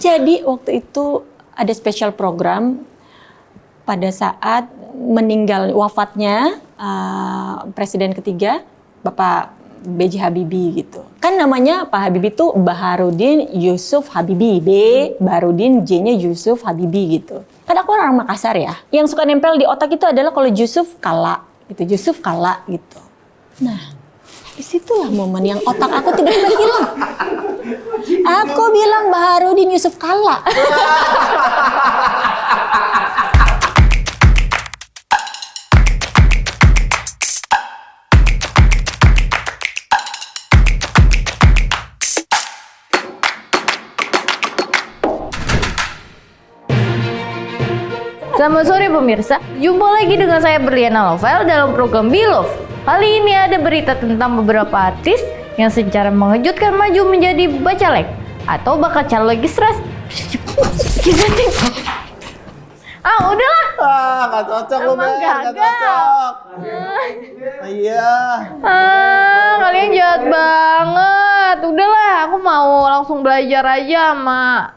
Jadi waktu itu ada special program pada saat wafatnya Presiden ketiga Bapak B.J. Habibie gitu. Kan namanya Pak Habibie itu Baharudin Yusuf Habibie, Baharudin J-nya Yusuf Habibie gitu. Kan aku orang Makassar ya. Yang suka nempel di otak itu adalah kalau Yusuf Kala gitu, Yusuf Kala gitu. Nah, disitulah momen yang otak aku tiba-tiba hilang. Aku bilang Baharudin Yusuf Kala. Selamat sore pemirsa, jumpa lagi dengan saya Berliana Novel dalam program Bilove. Kali ini ada berita tentang beberapa artis yang secara mengejutkan maju menjadi bacalek atau bakal calon legislasi. Udahlah. Gak cocok lu, Emang Ber. Gak gagal. cocok. Iya. Kalian jahat banget. Udahlah, aku mau langsung belajar aja sama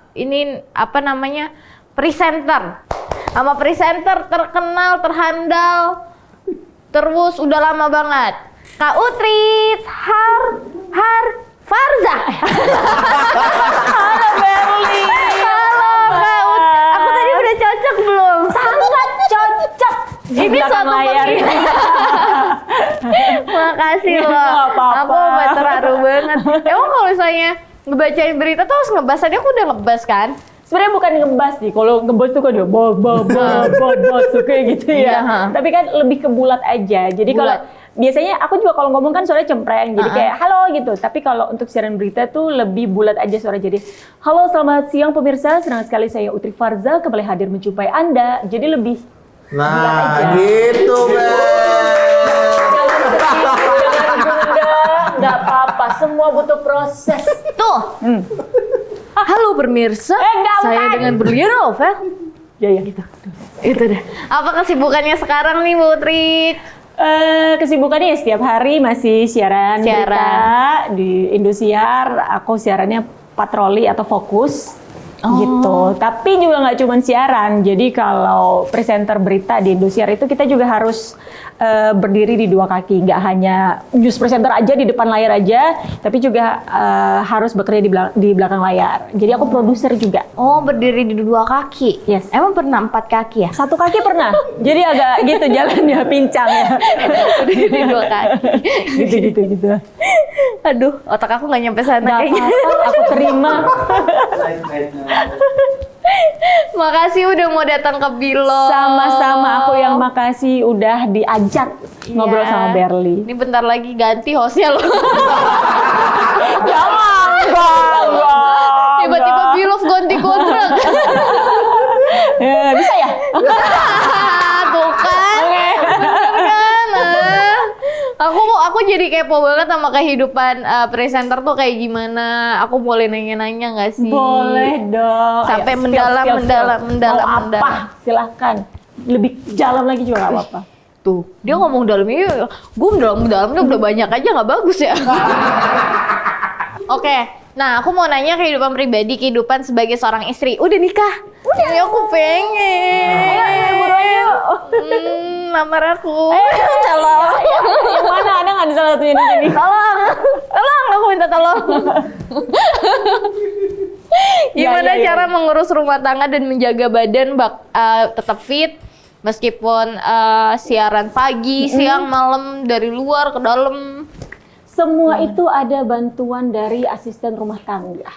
presenter. Sama presenter terkenal, terhandal, terus udah lama banget. Kak Utrit Farza. Halo Berli. Halo Kak Ut. Aku tadi udah cocok belum? Sangat cocok. Ini suatu layar. Makasih loh. Aku terharu banget. Emang kalau misalnya ngebacain berita tuh harus ngebahas, tadi aku udah ngebahas kan? Sebenarnya bukan ngebas sih, kalau ngebas tuh kan dia bos kayak gitu ya. Iya. Tapi kan lebih ke bulat aja. Jadi kalau biasanya aku juga kalau ngomong kan suaranya cempreng, jadi kayak halo gitu. Tapi kalau untuk siaran berita tuh lebih bulat aja suara. Jadi halo selamat siang pemirsa, senang sekali saya Utri Farza kembali hadir menjumpai Anda. Jadi lebih Nah, gitu, Ber. nggak apa-apa, semua butuh proses. Tuh. Halo pemirsa, saya dengan Berliana Novel. Ya gitu. Itu deh. Apa kesibukannya sekarang nih Bu Trik? Kesibukannya ya setiap hari masih siaran berita di Indosiar. Aku siarannya patroli atau fokus gitu. Tapi juga nggak cuma siaran. Jadi kalau presenter berita di Indosiar itu kita juga harus berdiri di dua kaki. Nggak hanya news presenter aja di depan layar aja, tapi juga harus bekerja di belakang layar. Jadi aku produser juga. Oh, berdiri di dua kaki. Yes. Emang pernah 4 kaki ya? Satu kaki pernah. Jadi agak gitu jalannya pincang ya. Berdiri di dua kaki. gitu. Aduh, otak aku nggak nyampe sana Nggak kayaknya. apa-apa, aku terima. Makasih udah mau datang ke Bilove. Sama-sama, aku yang makasih udah diajak ngobrol sama Berli. Ini bentar lagi ganti hostnya loh. Jangan. Tiba-tiba Bilove ganti kontrak. Bisa ya? Tuh kan. Bener kan? Aku jadi kepo banget sama kehidupan presenter tuh kayak gimana. Aku boleh nanya-nanya nggak sih? Boleh dong. Sampai Ayo, mendalam. Mau apa? Silahkan. Lebih dalam lagi juga nggak apa-apa. Tuh, dia ngomong dalamnya, gue dalamnya udah banyak aja nggak bagus ya. Oke, nah aku mau nanya kehidupan pribadi, kehidupan sebagai seorang istri. Udah nikah? Udah. Ya aku pengen. Ayo, Lamar aku. Tolong. Yang mana ada nggak di salah satunya di sini? Tolong, aku minta tolong. Gimana cara mengurus rumah tangga dan menjaga badan tetap fit meskipun siaran pagi, siang, malam, dari luar ke dalam? Semua itu ada bantuan dari asisten rumah tangga.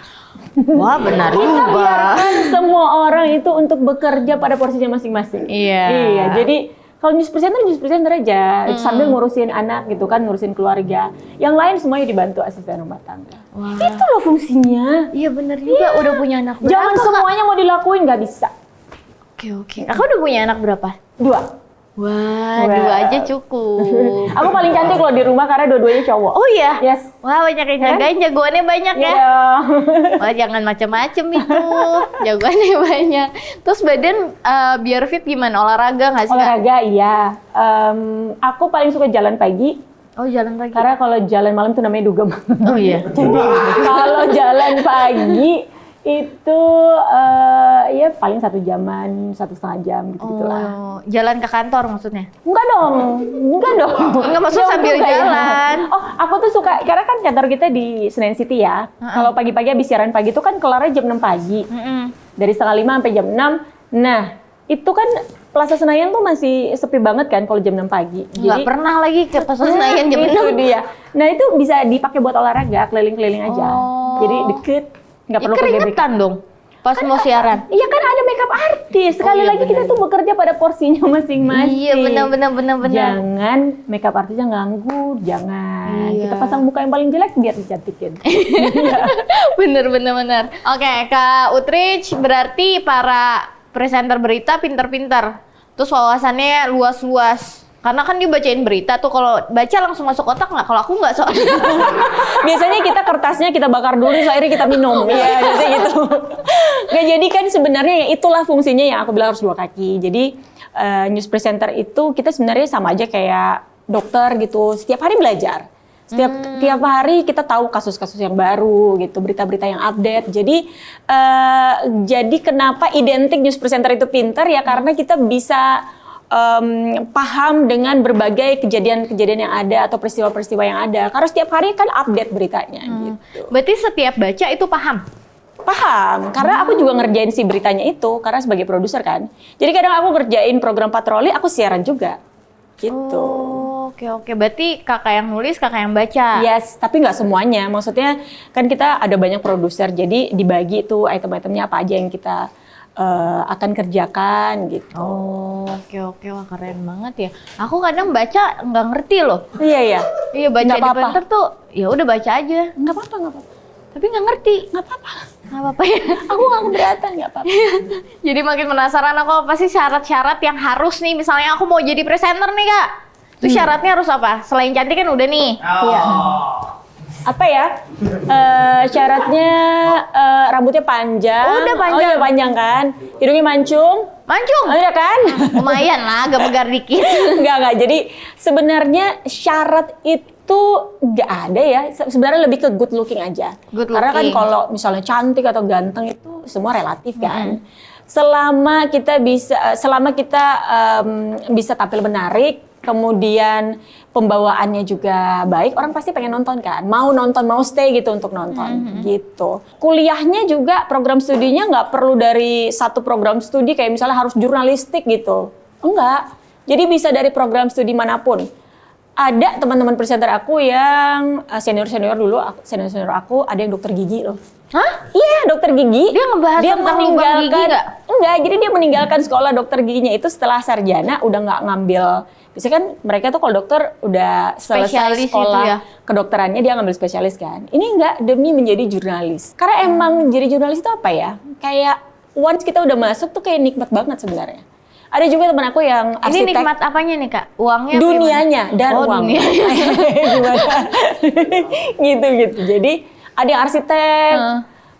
Wah, benar juga. Biarkan semua orang itu untuk bekerja pada porsinya masing-masing. Iya. Jadi kalau news presenter aja sambil ngurusin anak gitu kan, ngurusin keluarga. Yang lain semuanya dibantu asisten rumah tangga. Wah. Itu loh fungsinya. Iya benar juga. Udah punya anak berapa? Jangan semuanya mau dilakuin, nggak bisa. Oke. Aku udah punya anak berapa? 2. Wah, 2 aja cukup. Aku paling cantik loh di rumah karena dua-duanya cowok. Oh iya? Yes. Wah, banyak yang jagain, jagoannya banyak ya? Iya. Wah, jangan macem-macem itu, jagoannya banyak. Terus badan biar fit gimana? Olahraga nggak sih? Olahraga iya. Aku paling suka jalan pagi. Oh, jalan pagi. Karena kalau jalan malam tuh namanya dugem. Oh iya. Jadi kalau jalan pagi Itu ya paling 1 jaman, 1,5 jam gitu-gitulah. Oh, jalan ke kantor maksudnya? Enggak dong. Enggak, maksud Jauh sambil juga ya. jalan. Oh, aku tuh suka, karena kan kantor kita di Senen City ya. Kalau pagi-pagi habis siaran pagi itu kan kelarnya jam 6 pagi. Dari 4:30 sampai jam 6. Nah, itu kan Plaza Senayan tuh masih sepi banget kan kalau jam 6 pagi. Nggak pernah lagi ke Plaza Senayan jam 6. Itu dia. Nah, itu bisa dipakai buat olahraga, keliling-keliling aja. Jadi deket, nggak perlu ke GBK. Keringetan dong pas mau siaran. Iya kan ada makeup artis. Sekali lagi kita tuh bekerja pada porsinya masing-masing. Iya, benar. Jangan makeup artisnya ganggu, jangan. Iya. Kita pasang muka yang paling jelek biar dicantikin. Bener. Oke, Kak Utrich, berarti para presenter berita pinter-pinter. Terus wawasannya luas-luas. Karena kan dia bacain berita tuh, kalau baca langsung masuk otak nggak? Kalau aku nggak soalnya. Biasanya kita kertasnya kita bakar dulu, terus akhirnya kita minum. Iya, biasanya gitu. Nggak, jadi kan sebenarnya ya itulah fungsinya yang aku bilang harus 2 kaki. Jadi news presenter itu kita sebenarnya sama aja kayak dokter gitu. Setiap hari belajar. Tiap hari kita tahu kasus-kasus yang baru gitu, berita-berita yang update. Jadi kenapa identik news presenter itu pinter ya, karena kita bisa paham dengan berbagai kejadian-kejadian yang ada atau peristiwa-peristiwa yang ada. Karena setiap hari kan update beritanya gitu. Berarti setiap baca itu paham? Paham, karena aku juga ngerjain si beritanya itu, karena sebagai produser kan. Jadi kadang aku ngerjain program patroli, aku siaran juga. Gitu. Oke. Berarti kakak yang nulis, kakak yang baca? Yes, tapi nggak semuanya. Maksudnya kan kita ada banyak produser, jadi dibagi tuh item-itemnya apa aja yang kita akan kerjakan gitu. Oke. Wah, keren banget ya. Aku kadang baca nggak ngerti loh. Iya. Iya, baca Nggak di apa-apa. printer tuh ya udah baca aja. Nggak apa-apa. Tapi nggak ngerti. Nggak apa-apa. Nggak apa-apa ya. Aku nggak keberatan, nggak apa-apa. Jadi makin penasaran aku, apa sih syarat-syarat yang harus nih, misalnya aku mau jadi presenter nih Kak. Itu syaratnya harus apa? Selain cantik kan udah nih. Iya. Apa ya? Syaratnya rambutnya panjang. Udah panjang. Oh iya, panjang kan. Hidungnya mancung. Mancung. Oh iya kan? Lumayan lah, agak megar dikit. Enggak. Jadi sebenarnya syarat itu nggak ada ya. Sebenarnya lebih ke good looking aja. Good Karena kan looking. kalau misalnya cantik atau ganteng itu semua relatif kan. Selama kita bisa tampil menarik, kemudian pembawaannya juga baik, orang pasti pengen nonton kan, mau nonton, mau stay gitu untuk nonton gitu. Kuliahnya juga program studinya nggak perlu dari satu program studi kayak misalnya harus jurnalistik gitu, enggak. Jadi bisa dari program studi manapun. Ada teman-teman presenter aku yang senior aku ada yang dokter gigi loh. Hah? Iya, dokter gigi. Dia ngebahas tentang lubang gigi nggak? Enggak, jadi dia meninggalkan sekolah dokter giginya itu setelah sarjana, udah nggak ngambil. Biasanya kan mereka tuh kalau dokter udah selesai Spesialis sekolah itu ya? kedokterannya dia ngambil spesialis kan. Ini enggak, demi menjadi jurnalis. Karena emang jadi jurnalis itu apa ya? Kayak once kita udah masuk tuh kayak nikmat banget sebenarnya. Ada juga teman aku yang Ini arsitek. nikmat apanya nih Kak? Uangnya? apa Dunianya dan Oh, uang. dunianya. Gimana? gitu. Jadi ada yang arsitek,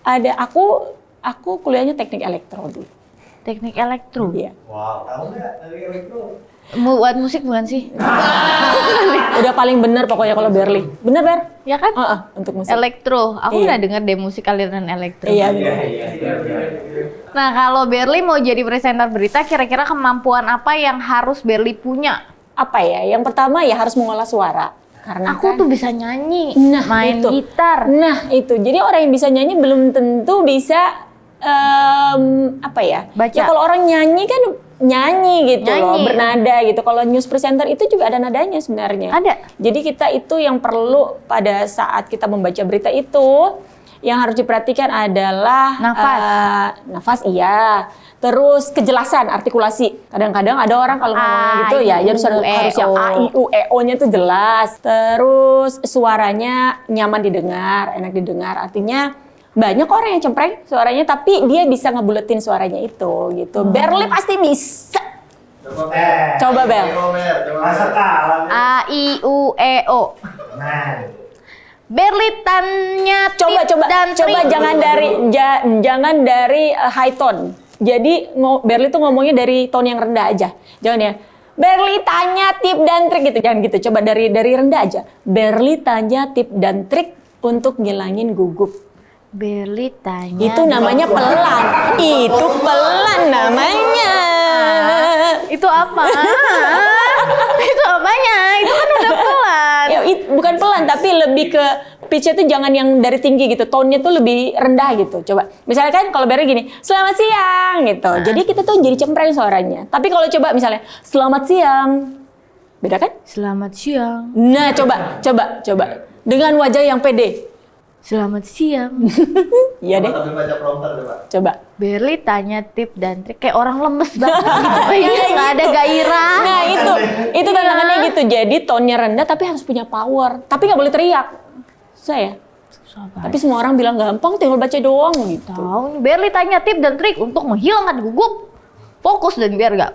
ada aku kuliahnya teknik elektro dulu. gimana? Teknik elektro. Iya. Wow, tahu nggak dari elektro? Buat musik bukan sih? Udah paling bener pokoknya kalau Berli. Bener Ber? Ya kan? Untuk musik. Elektro. Aku Iya. pernah dengar deh musik aliran elektro. Iya bener. Nah, kalau Berli mau jadi presenter berita, kira-kira kemampuan apa yang harus Berli punya? Apa ya? Yang pertama ya harus mengolah suara. Karena Aku kan, tuh bisa nyanyi, Nah, main itu. gitar. Nah itu, jadi orang yang bisa nyanyi belum tentu bisa apa ya? Baca. Ya kalau orang nyanyi kan nyanyi gitu loh, Nyanyi. bernada gitu. Kalau news presenter itu juga ada nadanya sebenarnya. Ada. Jadi kita itu yang perlu pada saat kita membaca berita itu, yang harus diperhatikan adalah Nafas. nafas iya. Terus kejelasan artikulasi. Kadang-kadang ada orang kalau ngomongnya gitu ya harus yang A, I, U, E, O-nya tuh jelas. Terus suaranya nyaman didengar, enak didengar. Artinya banyak orang yang cempreng suaranya tapi dia bisa ngebuletin suaranya itu gitu. Berli pasti bisa. Coba Bel. Masa kalah. A, I, U, E, O. Nah. Berli tanya Coba dan trik. jangan dari high tone. Jadi Berli tuh ngomongnya dari tone yang rendah aja. Jangan ya. Berli tanya tip dan trik gitu. Jangan gitu. Coba dari rendah aja. Berli tanya tip dan trik untuk ngilangin gugup. Berli tanya. Itu namanya pelan. Itu pelan namanya. Itu apa? Itu apanya? Itu kan udah pelan. Ya, bukan pelan tapi lebih ke pitch-nya tuh jangan yang dari tinggi gitu. Tone-nya tuh lebih rendah gitu. Coba. Misalnya kan kalau Berli gini, "Selamat siang" gitu. Jadi kita tuh jadi cempreng suaranya. Tapi kalau coba misalnya, "Selamat siang." Beda kan? Selamat siang. Nah, coba. Dengan wajah yang pede. Selamat siang. Iya deh. Sambil baca prompter deh, Pak. Coba. Berli tanya tip dan trik kayak orang lemes banget gitu. Kayaknya nggak ada gairah. Nah, itu tantangannya gitu. Jadi tone-nya rendah tapi harus punya power. Tapi nggak boleh teriak. Susah ya? Tapi semua orang bilang gampang, tinggal baca doang gitu. Tahu nih, Berli tanya tip dan trik untuk menghilangkan gugup, fokus dan biar gak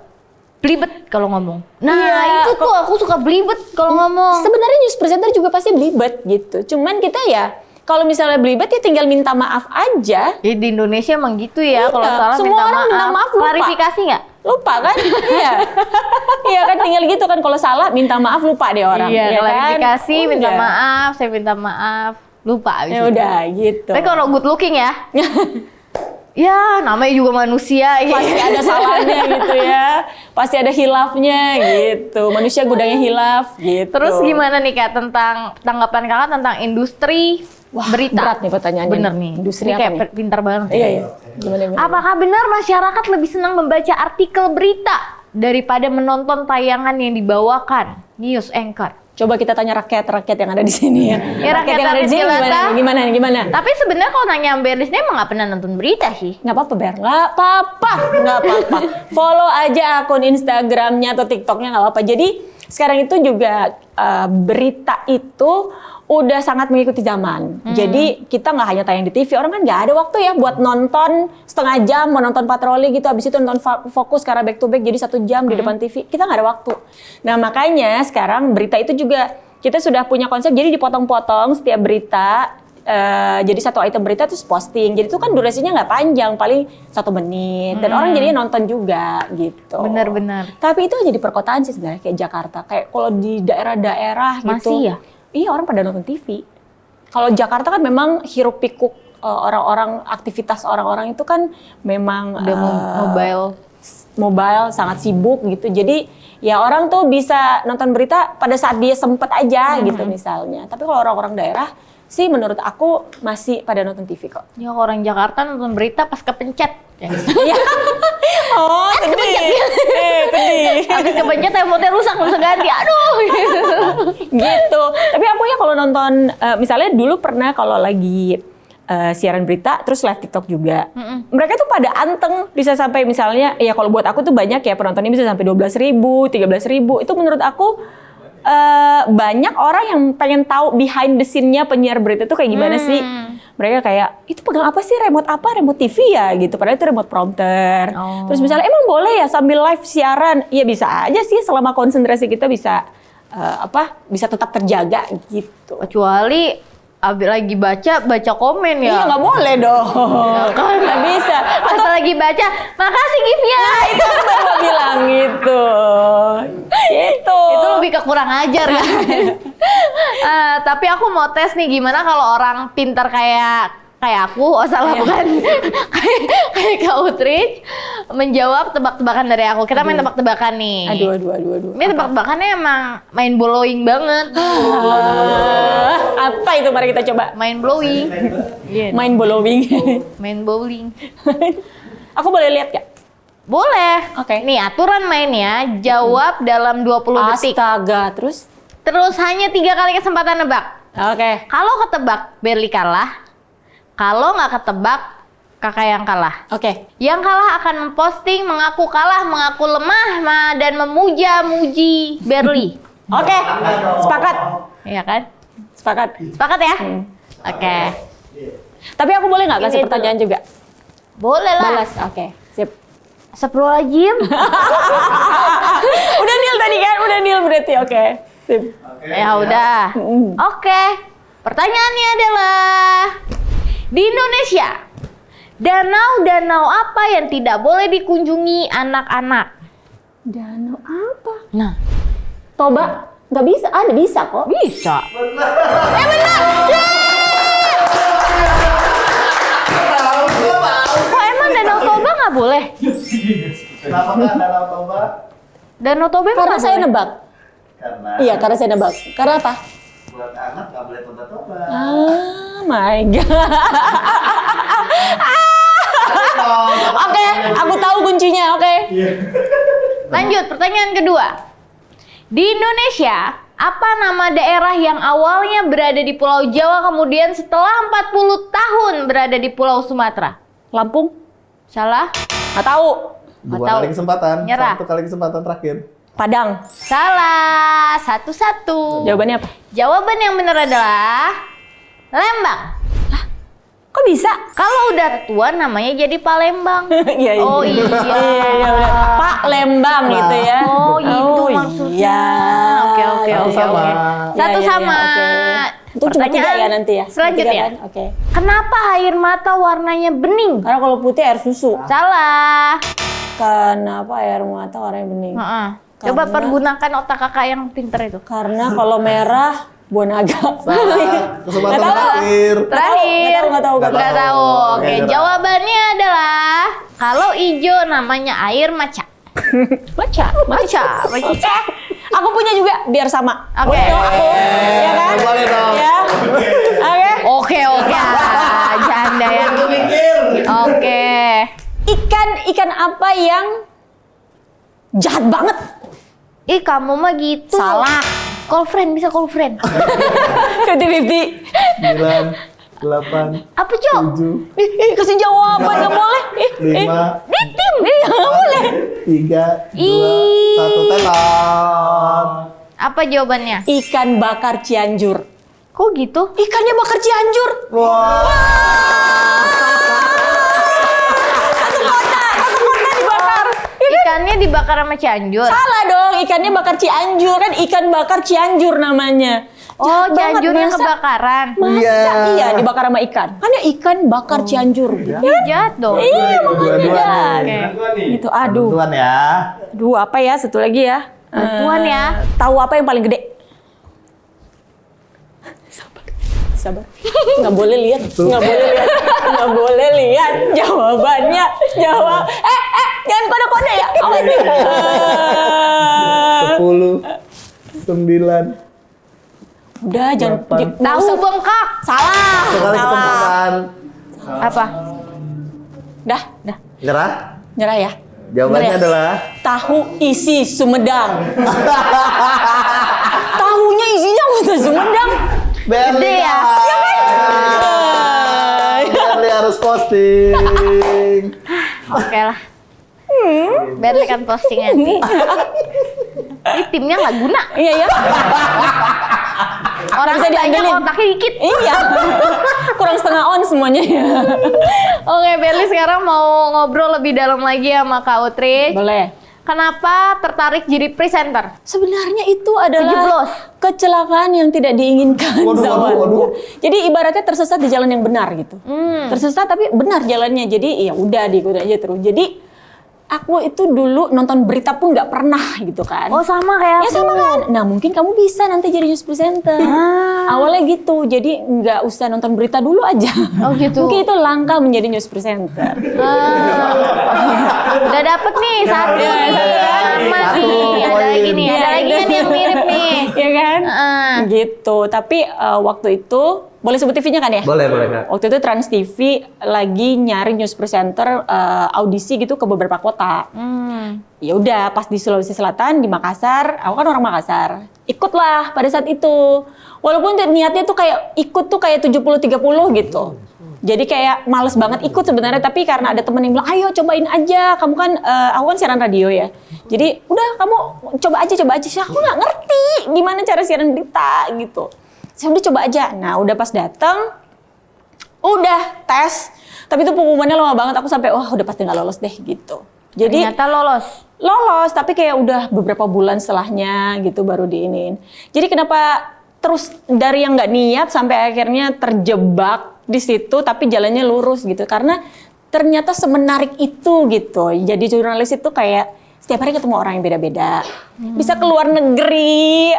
belibet kalau ngomong. Nah, Iya, itu tuh aku suka belibet kalau ngomong. Sebenarnya news presenter juga pasti belibet gitu. Cuman kita ya kalau misalnya belibet ya tinggal minta maaf aja. Ya, di Indonesia emang gitu ya, kalau Iya, salah semua orang minta maaf, lupa. Klarifikasi nggak? Lupa kan? Iya. Iya kan tinggal gitu kan kalau salah minta maaf lupa deh orang. Iya, ya klarifikasi, kan? minta Udah. maaf, saya minta maaf, lupa abis Ya itu. udah gitu. Tapi kalau good looking ya, ya namanya juga manusia. Pasti ada salahnya gitu ya. Pasti ada hilafnya gitu. Manusia gudangnya hilaf gitu. Terus gimana nih Kak tentang tanggapan Kakak tentang industri berita? Berat nih pertanyaannya. Bener nih. Industri Ini apa kayak nih? pintar banget. Iya. Gimana? Apakah benar masyarakat lebih senang membaca artikel berita daripada menonton tayangan yang dibawakan news anchor? Coba kita tanya rakyat-rakyat yang ada di sini ya. Ya, rakyat yang ada di sini rakyat gimana? Tapi sebenarnya kalau nanya Berlis, dia emang nggak pernah nonton berita sih. Nggak apa-apa, Ber. Nggak apa-apa. Follow aja akun Instagramnya atau TikToknya nggak apa-apa. Jadi sekarang itu juga berita itu udah sangat mengikuti zaman. Jadi kita nggak hanya tayang di TV, orang kan nggak ada waktu ya buat nonton setengah jam, mau nonton patroli gitu, habis itu nonton fokus karena back to back jadi 1 jam di depan TV. Kita nggak ada waktu. Nah makanya sekarang berita itu juga kita sudah punya konsep, jadi dipotong-potong setiap berita. Jadi satu item berita terus posting. Jadi itu kan durasinya nggak panjang, paling 1 menit. Dan orang jadinya nonton juga gitu. Benar-benar. Tapi itu aja di perkotaan sih sebenarnya kayak Jakarta. Kayak kalau di daerah-daerah gitu. Masih ya? Iya, orang pada nonton TV. Kalau Jakarta kan memang hiruk pikuk orang-orang, aktivitas orang-orang itu kan memang Udah mobile sangat sibuk gitu. Jadi ya orang tuh bisa nonton berita pada saat dia sempet aja gitu misalnya. Tapi kalau orang-orang daerah sih menurut aku masih pada nonton TV kok. Ya orang Jakarta nonton berita pas kepencet. Ya. Iya. Oh, sedih. Sedih. Habis kepencet remote-nya rusak, harus ganti. Aduh. Gitu. Tapi aku ya kalau nonton, misalnya dulu pernah kalau lagi siaran berita, terus live TikTok juga. Mereka tuh pada anteng, bisa sampai misalnya, ya kalau buat aku tuh banyak ya penontonnya bisa sampai 12.000, 13.000. Itu menurut aku banyak orang yang pengen tahu behind the scene-nya penyiar berita itu kayak gimana sih. Mereka kayak, itu pegang apa sih, remote apa, remote TV ya gitu. Padahal itu remote prompter. Terus misalnya, emang boleh ya sambil live siaran? Ya bisa aja sih selama konsentrasi kita bisa bisa tetap terjaga gitu. Kecuali abis lagi baca komen ya. Iya nggak boleh dong. Kan Nggak bisa. Pas lagi baca, makasih Givia. Itu aku baru mau bilang gitu. Gitu. Itu lebih ke kurang ajar ya. Tapi aku mau tes nih, gimana kalau orang pintar kayak aku, bukan kayak Kak Utrich menjawab tebak-tebakan dari aku. Kita main tebak-tebakan nih. Aduh. Ini tebak-tebakannya emang main blowing banget. Apa itu? Mari kita coba. Main blowing. Iya. Main bowling. Main bowling. Aku boleh lihat gak? Boleh. Oke. Nih aturan mainnya, jawab dalam 20 detik. Astaga, terus? Terus hanya 3 kali kesempatan nebak. Oke. Kalau ketebak, Berli kalah. Kalau nggak ketebak, kakak yang kalah. Oke. Yang kalah akan memposting mengaku kalah, mengaku lemah, dan memuja-muji Berli. Oke. Sepakat. Iya kan? Sepakat. Sepakat ya? Oke. Tapi aku boleh nggak kasih Ini pertanyaan juga? Boleh lah. Balas. Oke. Sip. Astagfirullahaladzim. Udah Nil tadi kan? Udah Nil berarti. Oke. Sip. Ya udah. Oke. Pertanyaannya adalah, di Indonesia, danau-danau apa yang tidak boleh dikunjungi anak-anak? Danau apa? Nah, Toba? Nggak bisa. Ada bisa kok. bisa. nggak boleh? Kenapa nggak Danau Toba? Danau Toba emang Karena nggak saya boleh? nebak. Karena Iya, karena saya nebak. Karena apa? buat anak nggak boleh toba-toba. Ah, my God. Oke, aku tahu kuncinya. Oke. Lanjut, pertanyaan kedua. Di Indonesia, apa nama daerah yang awalnya berada di Pulau Jawa kemudian setelah 40 tahun berada di Pulau Sumatera? Lampung? Salah? Nggak tahu. Nggak Dua tahu. kali kesempatan. Nyerah. 1 kali kesempatan terakhir. Padang. Salah. Satu-satu. Jawabannya apa? Jawaban yang benar adalah Lembang. Kok bisa? Kalau udah tua namanya jadi Palembang. Iya, iya. Oh iya. Iya, benar. Pak Lembang gitu ya. Oh itu Oh, maksudnya. iya. Oke oke Satu oke sama. oke. Satu Iya, iya, sama. iya, oke. Itu cuma 3 ya nanti ya? Selanjutnya. 3 kan? Oke. Kenapa air mata warnanya bening? Karena kalau putih air susu. Salah. Kenapa air mata warnanya bening? Heeh. Coba Karena- pergunakan otak kakak yang pinter itu. Karena kalau merah buah naga. Salah. Kesempatan Nggak tahu. terakhir. Terakhir. Nggak tahu. Nggak tahu. Oke, Oke, nyerah. jawabannya adalah kalau hijau namanya air maca. Maca. Maca. Maca. Aku punya juga biar sama. Oke. Boleh dong aku. Ya kan? Boleh dong. Ya. Oke. Oke oke. Janda ya. Oke. Ikan apa yang jahat banget? Ih kamu mah gitu. Salah. Call friend bisa call friend. 50-50. 9, 8, Apa cok? 7, Kasih jawaban nggak boleh. 5, Di tim. Nggak boleh. 3, 2, Ih. 1. Telat. Apa jawabannya? Ikan bakar Cianjur. Kok gitu? Ikannya bakar Cianjur. Satu kota dibakar. Ikannya dibakar sama Cianjur. Salah dong, ikannya bakar Cianjur kan ikan bakar Cianjur namanya. Oh, Jahat banget, Cianjur yang masa- kebakaran. Masa Iya. iya dibakar sama ikan? Kan ya ikan bakar Cianjur. Iya jahat dong. Iya, makanya Dua-dua jahat. nih. Gitu, aduh. Tentuan ya. Aduh, apa ya? Satu lagi ya. Bantuan ya. Tahu apa yang paling gede? Sabar. Nggak boleh lihat. Nggak boleh lihat. Nggak boleh lihat. Jawabannya. Jawab. Jangan kode-kode ya. Apa sih? 10, 9. Udah, jangan. Delapan. nggak Tahu usah. bengkak. Salah. Sekali Salah. kesempatan. Apa? Dah. Nyerah? Nyerah ya. Jawabannya Bener ya? adalah Tahu isi Sumedang. Tahunya isinya kota Sumedang. Berli. Gede ya? Berli harus posting. Oke lah. Biar kan posting nanti. Ini timnya nggak guna. Iya ya. Orang Bisa banyak diandelin. otaknya dikit. Iya. Kurang setengah on semuanya ya. Oke, Berli sekarang mau ngobrol lebih dalam lagi sama Kak Utri. Boleh. Kenapa tertarik jadi presenter? Sebenarnya itu adalah Jeblos. kecelakaan yang tidak diinginkan Waduh, zamannya. waduh. Jadi ibaratnya tersesat di jalan yang benar gitu. Hmm. Tersesat tapi benar jalannya. Jadi ya udah diikutin aja terus. Jadi aku itu dulu nonton berita pun nggak pernah gitu kan. Oh sama kayak Ya aku. sama kan. Nah mungkin kamu bisa nanti jadi news presenter. Awalnya gitu. Jadi nggak usah nonton berita dulu aja. Oh, gitu. Mungkin itu langkah menjadi news presenter. Udah dapet nih satu nih. Sama Satu nih. Ada poin. lagi nih. Ada lagi kan yang mirip nih. Ya kan? Heeh. Gitu. Tapi waktu itu boleh sebut TV-nya kan ya? Boleh, boleh Kak. Waktu itu Trans TV lagi nyari news presenter audisi gitu ke beberapa kota. Ya udah pas di Sulawesi Selatan di Makassar, aku kan orang Makassar. Ikutlah pada saat itu. Walaupun niatnya tuh kayak ikut tuh kayak 70-30 gitu. Jadi kayak males banget ikut sebenarnya, tapi karena ada temen yang bilang, ayo cobain aja, kamu kan, aku kan siaran radio ya. Jadi udah kamu coba aja. Aku nggak ngerti gimana cara siaran berita gitu. Saya udah coba aja. Nah udah pas datang, udah tes. Tapi itu pengumumannya lama banget, aku sampai wah udah pasti nggak lolos deh gitu. Jadi Ternyata lolos. tapi kayak udah beberapa bulan setelahnya gitu baru diinin. Jadi kenapa terus dari yang nggak niat sampai akhirnya terjebak di situ tapi jalannya lurus gitu, karena ternyata semenarik itu gitu. Jadi jurnalis itu kayak setiap hari ketemu orang yang beda-beda. Bisa keluar negeri.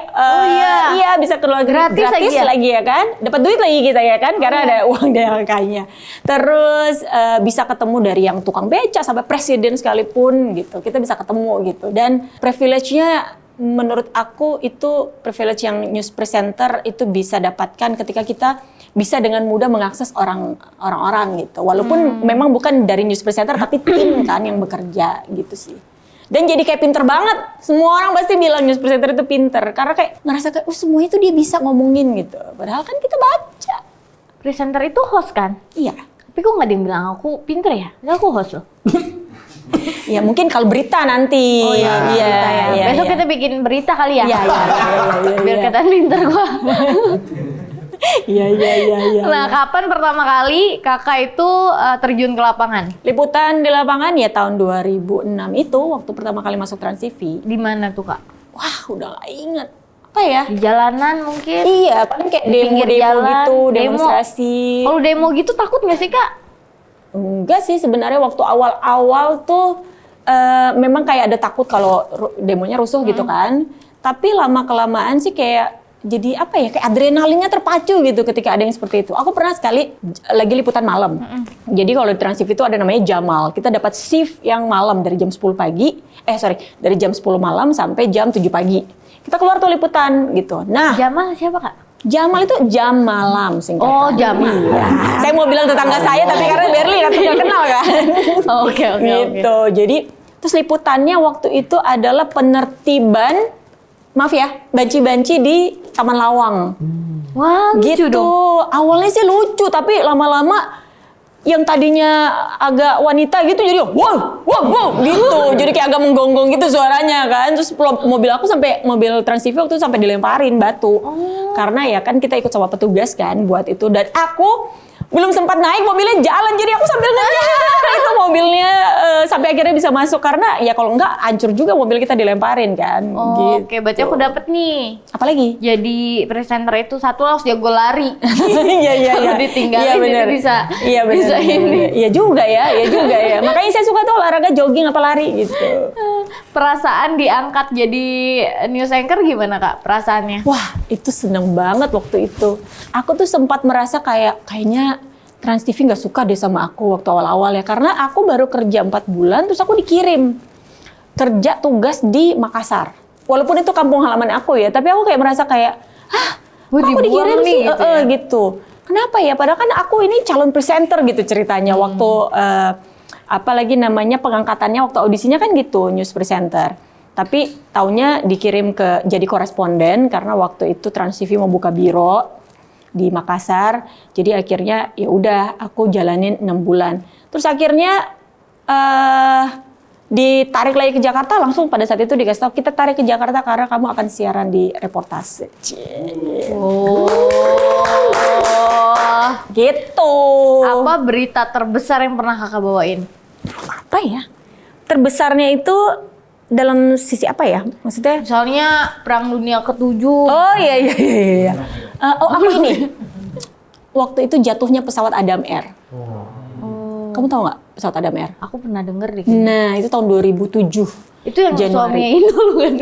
Iya, bisa keluar negeri gratis lagi ya kan. Dapat duit lagi kita ya kan, karena ada uang DLK-nya. Terus bisa ketemu dari yang tukang beca sampai presiden sekalipun gitu. Kita bisa ketemu gitu. Dan privilege-nya menurut aku itu privilege yang news presenter itu bisa dapatkan ketika kita bisa dengan mudah mengakses orang-orang gitu. Walaupun memang bukan dari news presenter tapi tim kan yang bekerja gitu sih. Dan jadi kayak pinter banget. Semua orang pasti bilang news presenter itu pinter. Karena kayak ngerasa kayak, semua itu dia bisa ngomongin gitu. Padahal kan kita baca. Presenter itu host kan? Iya. Tapi kok nggak ada yang bilang aku pinter ya? Nggak, aku host loh. Ya mungkin kalau berita nanti. Oh iya, berita ya. Iya, Besok iya. kita bikin berita kali ya? Iya. Biar kelihatan pinter gua. Iya. Nah, kapan pertama kali kakak itu terjun ke lapangan? Liputan di lapangan ya tahun 2006 itu waktu pertama kali masuk Trans TV. Di mana tuh kak? Wah, udah gak inget. Apa ya? Di jalanan mungkin? Iya, paling kayak pinggir demo-demo jalan, gitu, demo. demonstrasi. Kalau demo gitu takut nggak sih kak? Enggak sih, sebenarnya waktu awal-awal tuh memang kayak ada takut kalau demonya rusuh gitu kan. Tapi lama-kelamaan sih kayak jadi apa ya, kayak adrenalinnya terpacu gitu ketika ada yang seperti itu. Aku pernah sekali lagi liputan malam. Jadi kalau di Trans TV itu ada namanya Jamal. Kita dapat shift yang malam dari jam 10 pagi. Dari jam 10 malam sampai jam 7 pagi. Kita keluar tuh liputan gitu. Nah, Jamal siapa kak? Jamal itu jam malam singkatan. Oh, Jamal. Iya. Saya mau bilang tetangga saya tapi karena Berli nggak kenal kan. Oke. Gitu. Jadi terus liputannya waktu itu adalah penertiban, maaf ya, banci-banci di Taman Lawang. Wah, lucu Gitu. dong. Awalnya sih lucu tapi lama-lama yang tadinya agak wanita gitu jadi wow gitu. Jadi kayak agak menggonggong gitu suaranya kan. Terus mobil aku mobil Trans TV waktu itu sampai dilemparin batu. Karena ya kan kita ikut sama petugas kan buat itu, dan aku belum sempat naik mobilnya jalan, jadi aku sambil ngejar itu mobilnya sampai akhirnya bisa masuk, karena ya kalau enggak hancur juga mobil kita dilemparin kan. Oh, gitu. Oke, berarti aku dapet nih. Apalagi? Jadi presenter itu satu harus jago lari. Iya. Kalau ditinggalin jadi bisa. Iya benar. Bisa ini. Iya juga ya. Makanya saya suka tuh olahraga jogging apa lari gitu. Perasaan diangkat jadi news anchor gimana kak? Perasaannya? Wah, itu seneng banget waktu itu. Aku tuh sempat merasa kayaknya Trans TV nggak suka deh sama aku waktu awal-awal ya. Karena aku baru kerja 4 bulan, terus aku dikirim kerja tugas di Makassar. Walaupun itu kampung halaman aku ya, tapi aku kayak merasa kayak, kok aku dikirim nih, sih? Gitu. Kenapa ya? Padahal kan aku ini calon presenter gitu ceritanya waktu apalagi namanya pengangkatannya waktu audisinya kan gitu, news presenter. Tapi taunya dikirim jadi koresponden karena waktu itu Trans TV mau buka biro di Makassar. Jadi akhirnya ya udah aku jalanin 6 bulan. Terus akhirnya ditarik lagi ke Jakarta, langsung pada saat itu dikasih tahu kita tarik ke Jakarta karena kamu akan siaran di reportase. Gitu. Apa berita terbesar yang pernah kakak bawain? Apa ya? Terbesarnya itu dalam sisi apa ya? Maksudnya? Misalnya Perang Dunia ke-7. Oh iya. Apa ini? Waktu itu jatuhnya pesawat Adam Air. Kamu tahu nggak pesawat Adam Air? Aku pernah denger deh. Nah, itu tahun 2007. Itu yang Januari. suaminya Inul kan?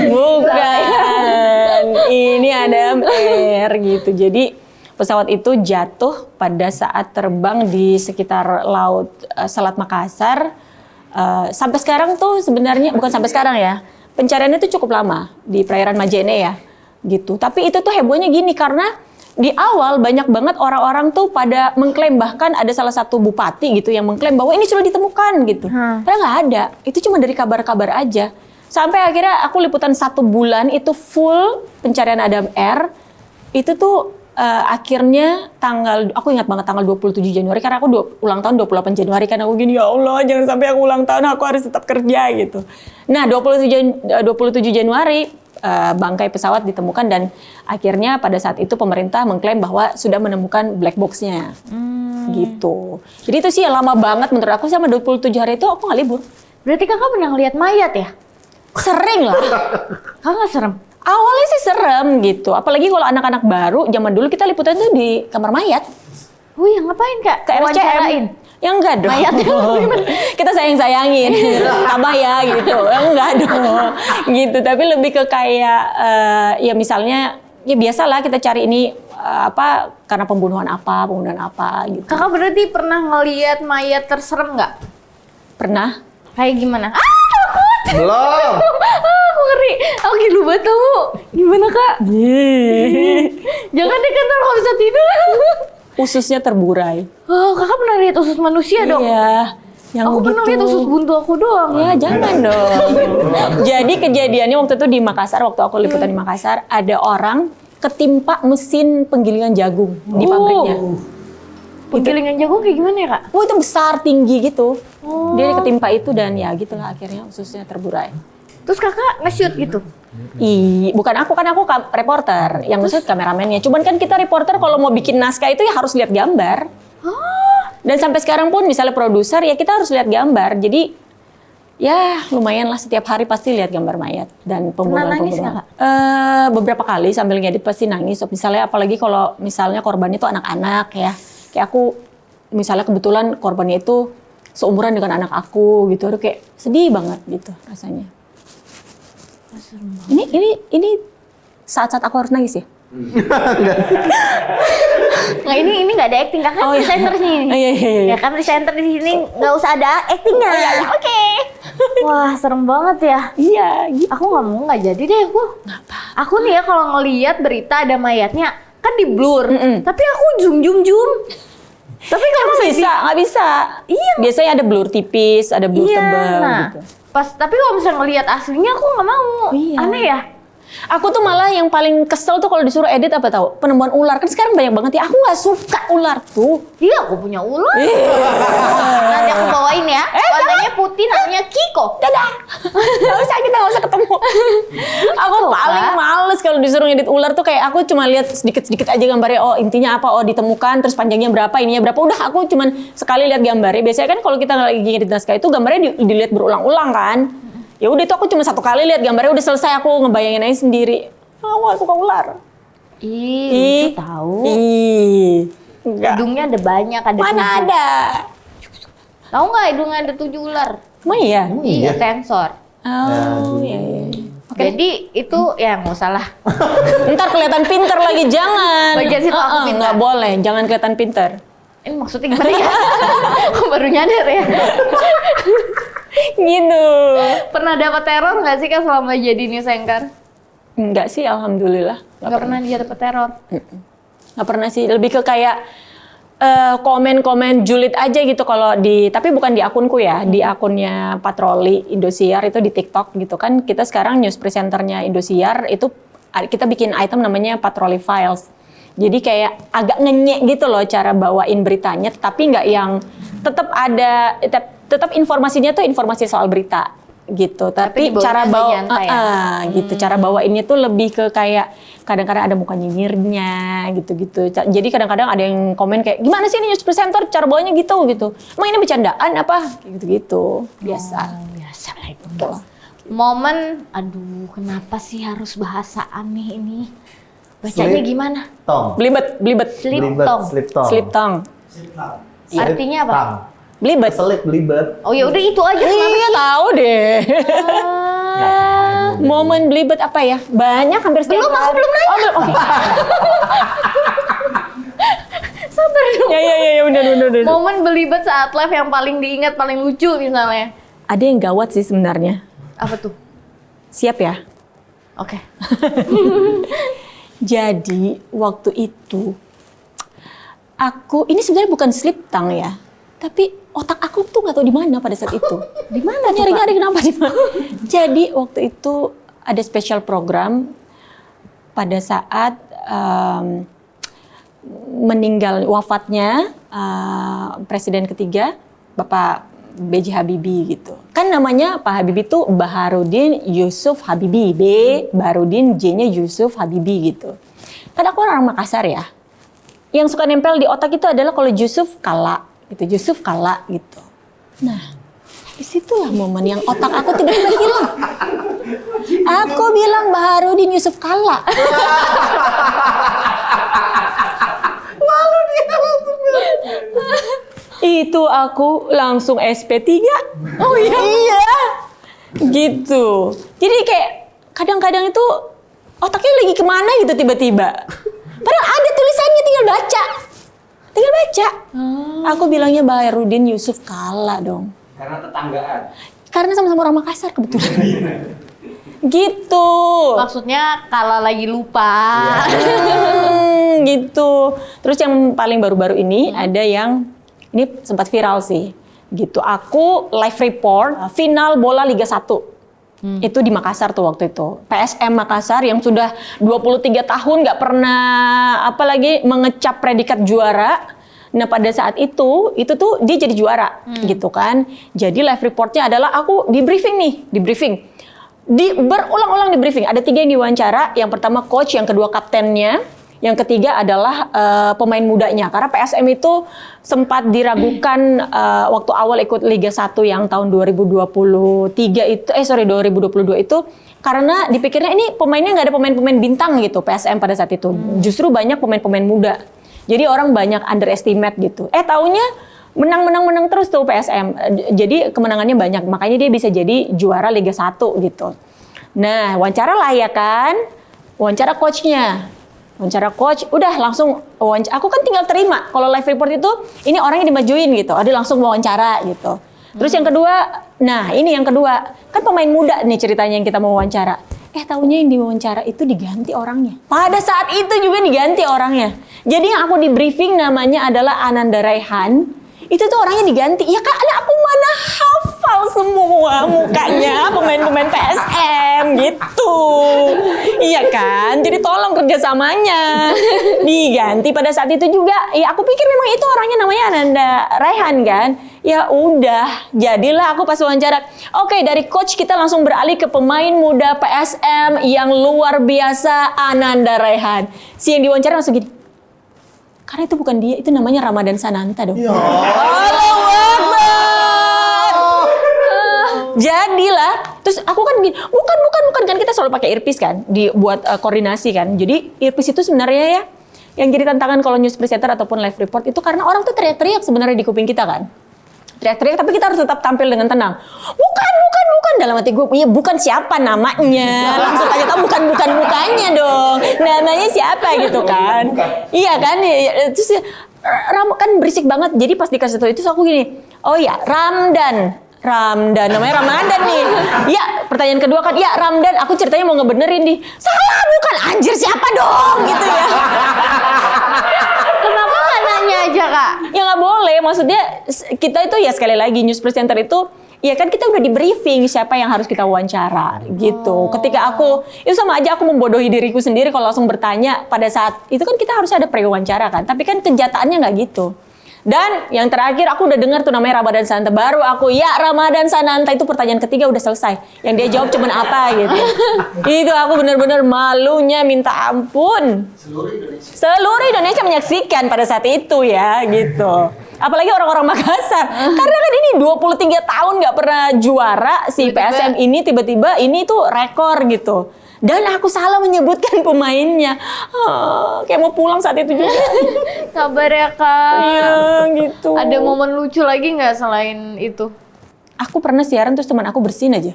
Bukan. Ini Adam Air gitu. Jadi pesawat itu jatuh pada saat terbang di sekitar laut Selat Makassar. Sampai sekarang tuh sebenarnya, bukan sampai sekarang ya, pencariannya tuh cukup lama di perairan Majene ya. Gitu. Tapi itu tuh hebohnya gini, karena di awal banyak banget orang-orang tuh pada mengklaim, bahkan ada salah satu bupati gitu yang mengklaim bahwa ini sudah ditemukan gitu. Padahal nggak ada, itu cuma dari kabar-kabar aja. Sampai akhirnya aku liputan 1 bulan itu full pencarian Adam Air. Itu tuh akhirnya aku ingat banget tanggal 27 Januari karena aku ulang tahun 28 Januari kan, aku gini, ya Allah jangan sampai aku ulang tahun, aku harus tetap kerja gitu. Nah 27 Januari bangkai pesawat ditemukan, dan akhirnya pada saat itu pemerintah mengklaim bahwa sudah menemukan black box-nya. Gitu. Jadi itu sih yang lama banget menurut aku, sama 27 hari itu aku nggak libur. Berarti kakak pernah ngeliat mayat ya? Sering lah. Kakak nggak serem? Awalnya sih serem gitu. Apalagi kalau anak-anak baru, zaman dulu kita liputan tuh di kamar mayat. Oh ya ngapain Kak? Ke Wawancarain? RSCM. Ya enggak dong. Mayatnya Kita sayang-sayangin. Tabah ya gitu. Ya enggak dong. Gitu. Tapi lebih ke kayak ya misalnya ya biasalah kita cari ini karena pembunuhan apa gitu. Kakak berarti pernah ngelihat mayat terserem nggak? Pernah? Kayak gimana? Takut! Belum. Aku ngeri. Aku gilu banget tau. Gimana Kak? Jangan deh kan ntar nggak bisa tidur. Ususnya terburai. Oh, Kakak pernah lihat usus manusia dong? Iya. Yang Aku pernah gitu. lihat usus buntu aku doang. Ya jangan dong. Jadi kejadiannya waktu itu di Makassar, waktu aku liputan di Makassar, ada orang ketimpa mesin penggilingan jagung di pabriknya. Penggilingan jagung kayak gimana ya Kak? Oh itu besar, tinggi gitu. Dia ketimpa itu dan ya gitulah akhirnya ususnya terburai. Terus Kakak nge-shoot gitu? Bukan aku, kan aku reporter, yang nge-shoot kameramennya. Cuman kan kita reporter kalau mau bikin naskah itu ya harus lihat gambar. Dan sampai sekarang pun misalnya produser ya kita harus lihat gambar. Jadi ya lumayan lah setiap hari pasti lihat gambar mayat dan nangis pembunuhan. nggak, Beberapa kali sambil ngedit pasti nangis. Misalnya apalagi kalau misalnya korbannya itu anak-anak ya. Kayak aku misalnya kebetulan korbannya itu seumuran dengan anak aku gitu. Aduh kayak sedih banget gitu rasanya. Ini saat-saat aku harus nangis ya? Nggak, ini nggak ada acting. Kakak presenter nih. Iya. Ya kan presenter di sini nggak usah ada actingnya. Oke. Wah serem banget ya. Iya gitu. Aku nggak jadi deh aku. Aku nih ya kalau ngelihat berita ada mayatnya kan di blur. Tapi aku zoom. Tapi kalau Nggak bisa. Iya. Biasanya ada blur tipis, ada blur tebal gitu. Tapi kalau misalnya ngelihat aslinya aku nggak mau. Iya. Aneh ya. Aku tuh malah yang paling kesel tuh kalau disuruh edit apa tahu? Penemuan ular. Kan sekarang banyak banget ya. Aku nggak suka ular tuh. Iya, aku punya ular. Nanti aku bawain ya. Warnanya putih, namanya Kiko. Dadah. Kita nggak usah ketemu. Aku paling males kalau disuruh ngedit ular tuh kayak aku cuma lihat sedikit-sedikit aja gambarnya. Oh intinya apa? Oh ditemukan, terus panjangnya berapa, ininya berapa. Udah aku cuman sekali lihat gambarnya. Biasanya kan kalau kita lagi ngedit naskah itu gambarnya dilihat berulang-ulang kan. Ya udah itu aku cuma satu kali lihat gambarnya udah selesai, aku ngebayangin aja sendiri. Aku gak suka ular. Ih, lucu tahu. Enggak. Hidungnya ada banyak, ada Mana 7. ada? Tahu nggak hidungnya ada 7 ular? Emang iya? Iya, sensor. Oh iya. Jadi itu ya nggak usah lah. Ntar kelihatan pinter lagi, jangan. Bagian situ aku pinter. Nggak boleh, jangan kelihatan pinter. Ini maksudnya gimana ya? Aku baru nyadar ya. Gitu. Pernah dapat teror nggak sih Kak selama jadi news anchor? Enggak sih, alhamdulillah. Nggak pernah dia dapat teror. Nggak pernah sih, lebih ke kayak komen-komen julid aja gitu kalau tapi bukan di akunku ya, di akunnya Patroli Indosiar itu di TikTok gitu kan. Kita sekarang news presenternya Indosiar itu kita bikin item namanya Patroli Files. Jadi kayak agak ngenyek gitu loh cara bawain beritanya, tapi nggak yang tetap informasinya tuh informasi soal berita gitu. Tapi cara bawa gitu, cara bawainnya tuh lebih ke kayak kadang-kadang ada muka nyinyirnya gitu-gitu. Jadi kadang-kadang ada yang komen kayak gimana sih ini news presenter cara bawanya gitu. Emang ini bercandaan apa? Gitu-gitu. Biasa. Biasa lah itu. Momen, aduh kenapa sih harus bahasa aneh ini? Bacanya gimana? Tong. Blibet. Slip tong. Slip tongue. Artinya apa? Blibet. Belibet. Oh ya udah itu aja. Iya tahu deh. Momen blibet apa ya? Banyak hampir setiap Belum, aku belum nanya. Oh, belum. Oke. Sabar dong. Ya udah. Momen belibet saat live yang paling diingat, paling lucu misalnya. Ada yang gawat sih sebenarnya. Apa tuh? Siap ya? Oke. Jadi waktu itu ini sebenarnya bukan slip tongue ya, tapi otak aku tuh nggak tahu di mana pada saat itu. Di mana? Nyari-nyari kenapa di mana? Jadi waktu itu ada special program pada saat wafatnya Presiden ketiga Bapak B.J. Habibie gitu. Kan namanya Pak Habibie itu Baharudin Yusuf Habibie, Baharudin, J-nya Yusuf Habibie gitu. Kan aku orang Makassar ya. Yang suka nempel di otak itu adalah kalau Yusuf Kala gitu. Nah, disitulah momen yang otak aku tiba-tiba hilang. Aku bilang Baharudin Yusuf Kala. Lalu dia langsung bilang Itu aku langsung SP3. Oh iya? Iya. Gitu. Jadi kayak kadang-kadang itu otaknya lagi kemana gitu tiba-tiba. Padahal ada tulisannya, tinggal baca. Tinggal baca. Aku bilangnya Baharudin Yusuf kalah dong. Karena tetanggaan. Karena sama-sama orang Makassar kebetulan. Gitu. Maksudnya kalau lagi lupa. Gitu. Terus yang paling baru-baru ini ada yang ini sempat viral sih. Gitu. Aku live report final bola Liga 1. Itu di Makassar tuh waktu itu. PSM Makassar yang sudah 23 tahun nggak pernah apalagi mengecap predikat juara. Nah pada saat itu tuh dia jadi juara gitu kan. Jadi live reportnya adalah aku di briefing. Berulang-ulang di briefing. Ada 3 yang diwawancara. Yang pertama coach, yang kedua kaptennya. Yang ketiga adalah pemain mudanya. Karena PSM itu sempat diragukan waktu awal ikut Liga 1 yang tahun 2022 itu. Karena dipikirnya ini pemainnya nggak ada pemain-pemain bintang gitu PSM pada saat itu. Justru banyak pemain-pemain muda. Jadi orang banyak underestimate gitu. Taunya menang terus tuh PSM. Jadi kemenangannya banyak. Makanya dia bisa jadi juara Liga 1 gitu. Nah, wawancara lah ya kan. Wawancara coachnya. Wawancara coach, udah langsung wawancara. Aku kan tinggal terima. Kalau live report itu, ini orangnya dimajuin gitu. Ada langsung wawancara gitu. Terus yang kedua, nah ini yang kedua. Kan pemain muda nih ceritanya yang kita mau wawancara. Taunya yang diwawancara itu diganti orangnya. Pada saat itu juga diganti orangnya. Jadi yang aku di briefing namanya adalah Ananda Raihan. Itu tuh orangnya diganti. Ya kan aku mana hafal semua mukanya pemain-pemain PSM gitu. Iya kan? Jadi tolong kerjasamanya diganti pada saat itu juga. Ya aku pikir memang itu orangnya namanya Ananda Raihan kan. Ya udah, jadilah aku pas wawancara. Oke, dari coach kita langsung beralih ke pemain muda PSM yang luar biasa, Ananda Raihan. Si yang diwawancara langsung gini. Karena itu bukan dia, itu namanya Ramadan Sananta dong. Allahu Akbar. Jadilah, terus aku kan gini, bukan kan kita selalu pakai earpiece kan, buat koordinasi kan. Jadi earpiece itu sebenarnya ya, yang jadi tantangan kalau news presenter ataupun live report itu karena orang tuh teriak-teriak sebenarnya di kuping kita kan. Teriak-teriak, tapi kita harus tetap tampil dengan tenang. Bukan. Dalam hati gue, ya bukan siapa namanya. Langsung aja tahu bukannya dong. Namanya siapa gitu kan. Iya kan. Terus kan berisik banget. Jadi pas dikasih tahu itu aku gini. Oh ya, Ramdan, namanya Ramadan nih. Ya, pertanyaan kedua kan, ya Ramdan, aku ceritanya mau ngebenerin nih. Salah, bukan, anjir siapa dong gitu ya. Kenapa nggak nanya aja Kak? Ya nggak boleh, maksudnya kita itu ya sekali lagi news presenter itu ya kan kita udah di briefing siapa yang harus kita wawancara gitu. Ketika itu sama aja aku membodohi diriku sendiri kalau langsung bertanya pada saat itu kan kita harus ada pre-wawancara kan. Tapi kan kenyataannya nggak gitu. Dan yang terakhir aku udah dengar tuh namanya Ramadan Sananta. Baru aku, ya Ramadan Sananta itu pertanyaan ketiga udah selesai. Yang dia jawab cuman apa gitu. Itu aku bener-bener malunya minta ampun. Seluruh Indonesia menyaksikan pada saat itu ya gitu. Apalagi orang-orang Makassar. Karena kan ini 23 tahun nggak pernah juara si PSM ini tiba-tiba ini tuh rekor gitu. Dan aku salah menyebutkan pemainnya. Kayak mau pulang saat itu juga. Sabar ya Kak. Iya gitu. Ada momen lucu lagi nggak selain itu? Aku pernah siaran terus teman aku bersin aja.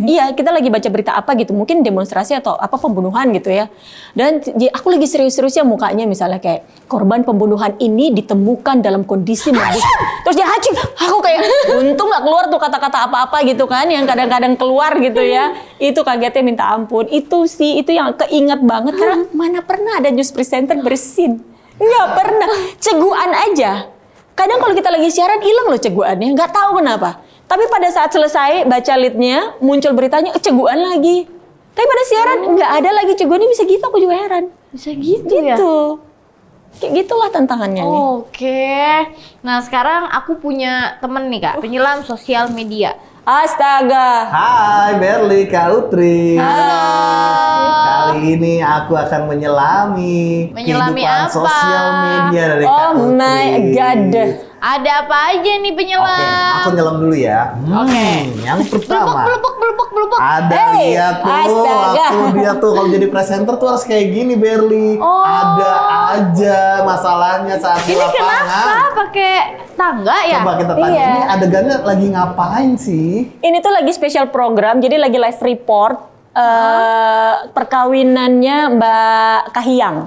Iya, kita lagi baca berita apa gitu, mungkin demonstrasi atau apa pembunuhan gitu ya. Dan aku lagi serius-seriusnya mukanya misalnya kayak korban pembunuhan ini ditemukan dalam kondisi medis. Terus dia hacing, aku kayak untung nggak keluar tuh kata-kata apa-apa gitu kan, yang kadang-kadang keluar gitu ya. Itu kagetnya minta ampun. Itu yang keinget banget karena mana pernah ada news presenter bersin. Nggak pernah. Ceguan aja. Kadang kalau kita lagi siaran hilang loh ceguannya, nggak tahu kenapa. Tapi pada saat selesai baca lead-nya, muncul beritanya ceguan lagi. Tapi pada siaran nggak ada lagi ceguannya, bisa gitu, aku juga heran. Bisa gitu ya? Kayak gitulah tantangannya nih. Oke. Nah sekarang aku punya temen nih Kak, penyelam sosial media. Astaga. Hai Berli, Kak Utri. Halo. Kali ini aku akan menyelami Menyelami kehidupan apa? sosial media dari Kak Oh Utri. my God. Ada apa aja nih penyelam? Oke, aku nyelam dulu ya. Oke. Yang pertama. Belubuk. Ada Hey, lihat tuh, astaga. aku dia tuh kalau jadi presenter tuh harus kayak gini, Berli. Oh. Ada aja masalahnya saat di Ini lapangan. kenapa pakai tangga ya? Coba kita tanya, Iya. ini adegannya lagi ngapain sih? Ini tuh lagi special program, jadi lagi live report perkawinannya Mbak Kahiyang.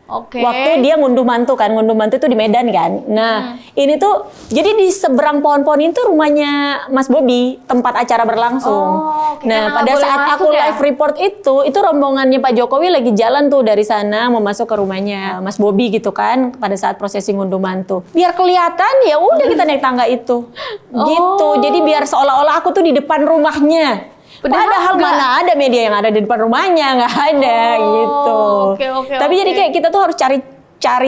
Oke. Waktu dia ngunduh mantu itu di Medan kan. Nah, ini tuh jadi di seberang pohon-pohon itu rumahnya Mas Bobi, tempat acara berlangsung. Oh, oke, Nah, karena pada nggak boleh saat masuk aku ya? live report itu rombongannya Pak Jokowi lagi jalan tuh dari sana mau masuk ke rumahnya Mas Bobi gitu kan, pada saat prosesi ngunduh mantu. Biar kelihatan ya udah kita naik tangga itu. Gitu. Jadi biar seolah-olah aku tuh di depan rumahnya. Padahal enggak. mana ada media yang ada di depan rumahnya, nggak ada gitu. oke, Tapi jadi oke. kayak kita tuh harus cari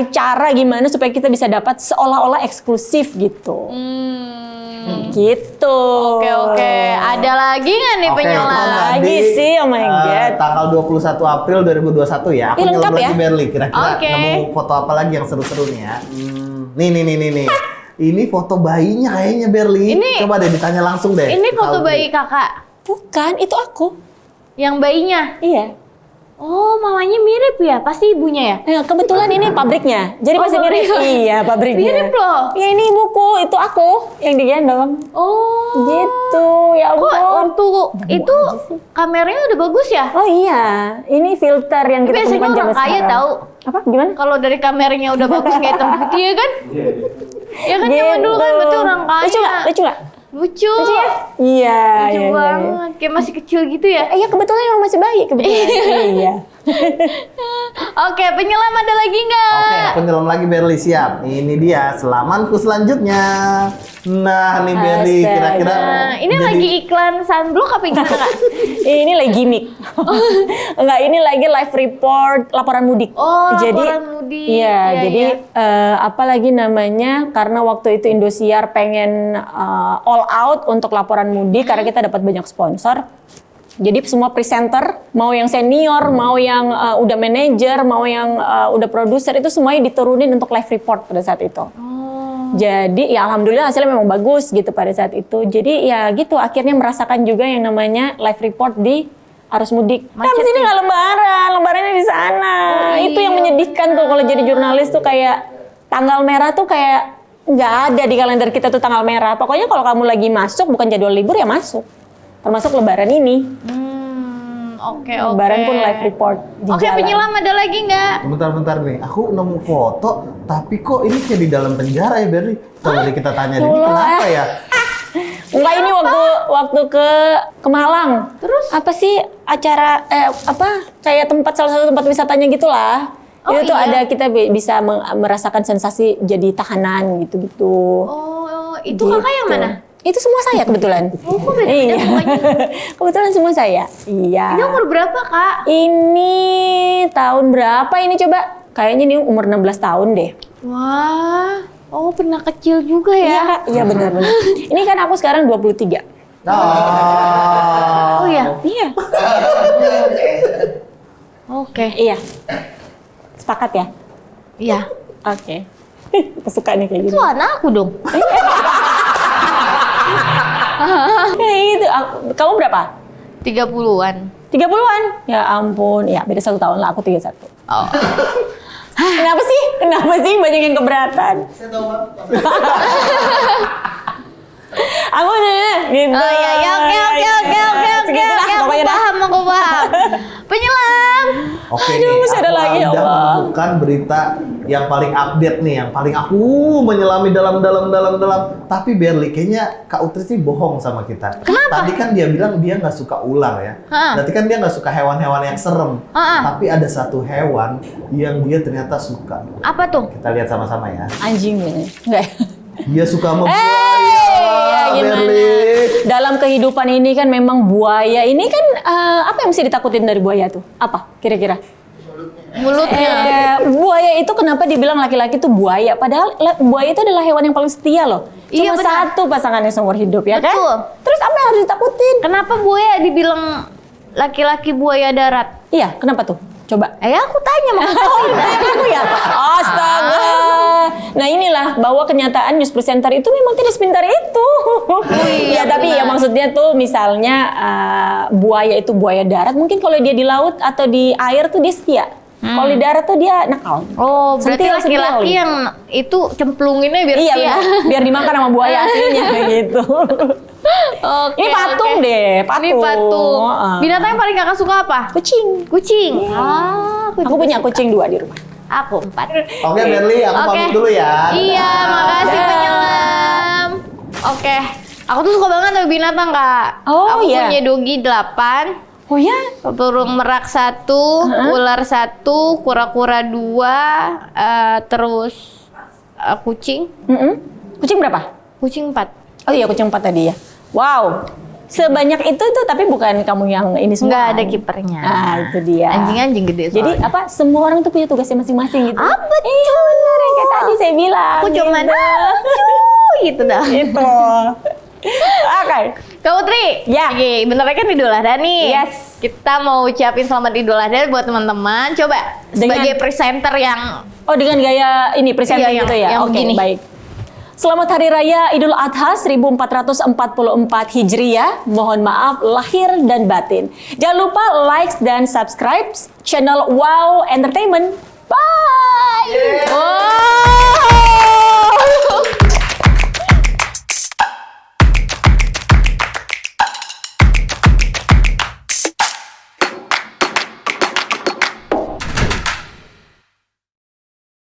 cara gimana supaya kita bisa dapat seolah-olah eksklusif gitu. Gitu. Oke. Ada lagi nggak nih Oke, penyelam? itu kan Lagi tadi, sih, oh my God. Tanggal 21 April 2021 ya. Aku Ih, lengkap nyelam ya? lagi Berli. Kira-kira Oke. nemu foto apa lagi yang seru-seru nih ya? Nih. Ini foto bayinya kayaknya Berli. Ini- Coba deh ditanya langsung deh. Ini ke foto Audrey. bayi kakak, Bukan, itu aku. yang bayinya. Iya. Oh, mamanya mirip ya? Pasti ibunya ya? Nah, kebetulan ini pabriknya. Jadi pasti mirip. pabriknya. Iya, pabriknya. Mirip loh. Ya ini ibuku, itu aku yang digendong. Oh. Gitu, ya Kok ampun. waktu itu kameranya udah bagus ya? Oh iya, ini filter yang kita Biasanya temukan zaman orang kaya sekarang. tahu. Apa? Gimana? Kalau dari kameranya udah bagus nggak hitam putih ya kan? Ya kan zaman dulu kan berarti orang kaya. Lucu nggak? Lucu nggak? Lucu. Lucu ya? Iya. Lucu iya, iya, banget. Kayak masih kecil gitu ya. Iya, kebetulan emang masih bayi kebetulan. Iya. Oke, penyelam ada lagi nggak? Oke, aku nyelam lagi Berli, siap. Ini dia selamanku selanjutnya. Nah, nih Berli, Astaga. kira-kira Nah, ini jadi- lagi iklan sunblock apa gimana kak? Ini lagi gimmick. Enggak, ini lagi live report laporan mudik. Oh, laporan mudik. Iya, Iya, jadi apa lagi namanya? Karena waktu itu Indosiar pengen all out untuk laporan mudik karena kita dapat banyak sponsor. Jadi semua presenter, mau yang senior, mau yang udah manajer, mau yang udah produser itu semuanya diturunin untuk live report pada saat itu. Jadi ya alhamdulillah hasilnya memang bagus gitu pada saat itu. Jadi ya gitu akhirnya merasakan juga yang namanya live report di arus mudik. Tapi sini nggak lebarannya di sana. Itu yang menyedihkan tuh kalau jadi jurnalis tuh kayak tanggal merah tuh kayak nggak ada di kalender kita tuh tanggal merah. Pokoknya kalau kamu lagi masuk bukan jadwal libur ya masuk. Termasuk lebaran ini. Oke. Lebaran pun live report di Oke, jalan. penyelam ada lagi nggak? Bentar nih, aku nemu foto, tapi kok ini kayak di dalam penjara ya Berli? Coba deh kita tanya deh, ini Allah. kenapa ya? Enggak, ini waktu ke Malang. Terus? Apa sih acara kayak salah satu tempat wisatanya gitulah. Oh, Itu tuh iya? ada kita bisa merasakan sensasi jadi tahanan gitu-gitu. Oh, itu kakak yang mana? Itu semua saya kebetulan. Oh, kok beda Iya. mukanya? Kebetulan semua saya. Iya. Ini umur berapa kak? Ini tahun berapa ini coba? Kayaknya ini umur 16 tahun deh. Wah, oh pernah kecil juga ya? Iya, Kak. Iya benar. Ini kan aku sekarang 23. Oh iya. Iya. Oke. Iya. Sepakat ya? Iya. Oke. Aku suka nih kayak Itu gitu. anak aku dong. Kayak gitu. Kamu berapa? 30-an. 30-an? Ya ampun. Ya beda 1 tahun lah. Aku 31. Oh. Kenapa sih? Kenapa sih banyak yang keberatan? Saya tahu Pak. Aku gitu. Oh iya, ya, oke. Segitulah Aku pokoknya dah. paham, aku paham. Penyelam. Oke Aduh, nih, masih ada aku lagi, ya udah Allah. menemukan berita yang paling update nih, yang paling aku menyelami dalam. Tapi Berli, kayaknya Kak Utri sih bohong sama kita. Kenapa? Tadi kan dia bilang dia nggak suka ular ya. Ha. Berarti kan dia nggak suka hewan-hewan yang serem. Ha. Tapi ada satu hewan yang dia ternyata suka. Apa tuh? Kita lihat sama-sama ya. Anjing nih. Enggak. Dia suka sama buaya, Ya, gimana? Berli. Dalam kehidupan ini kan memang buaya ini kan apa yang mesti ditakutin dari buaya tuh? Apa kira-kira? Mulutnya. Buaya itu kenapa dibilang laki-laki itu buaya? Padahal buaya itu adalah hewan yang paling setia loh. Iya, Cuma benar. satu pasangannya seumur hidup ya kan? Betul. Terus apa yang harus ditakutin? Kenapa buaya dibilang laki-laki buaya darat? Iya, kenapa tuh? Coba. Aku tanya makanya. Oh, aku ya. Astaga. Nah inilah bahwa kenyataan news presenter itu memang tidak sepintar itu. iya, Ya tapi ya benar. maksudnya tuh misalnya buaya itu buaya darat, mungkin kalau dia di laut atau di air tuh dia setia. Kalau di darat tuh dia nakal. Oh, berarti Sentil, laki-laki sentil. yang itu cemplunginnya biar Iya, setia. biar dimakan sama buaya aslinya kayak gitu. Oke, Ini patung oke. deh, patung. Ini patung. Heeh. Binatang yang paling kakak suka apa? Kucing. Kucing. Aku juga punya suka. kucing 2 di rumah. Aku 4. Oke, Berli, aku Oke. pamit dulu ya. Iya, makasih penyelam. Oke, aku tuh suka banget sama binatang, Kak. Oh, aku iya. punya dogi 8, Oh ya? burung merak 1, ular 1, kura-kura 2, terus kucing. Kucing berapa? Kucing 4. Oh iya, kucing 4 tadi ya. Wow. Sebanyak itu tuh tapi bukan kamu yang ini semua. Nggak ada kan? kipernya. Ah, itu dia. Anjing-anjing gede Jadi soalnya. apa? Semua orang tuh punya tugasnya masing-masing gitu. Ah, betul. Iya, benar yang kayak tadi saya bilang. Aku cuman gitu dah. Gitu. Oke. Kak Putri, Ya. Oke, bentar lagi kan Idul Adha nih. Yes. Kita mau ucapin selamat Idul Adha buat teman-teman. Coba Dengan- sebagai presenter yang Oh, dengan gaya ini presenter Iya, gitu yang- ya. yang Oke, begini. baik. Selamat Hari Raya Idul Adha 1444 Hijriah. Mohon maaf lahir dan batin. Jangan lupa like dan subscribe channel Wow Entertainment. Bye. Oh.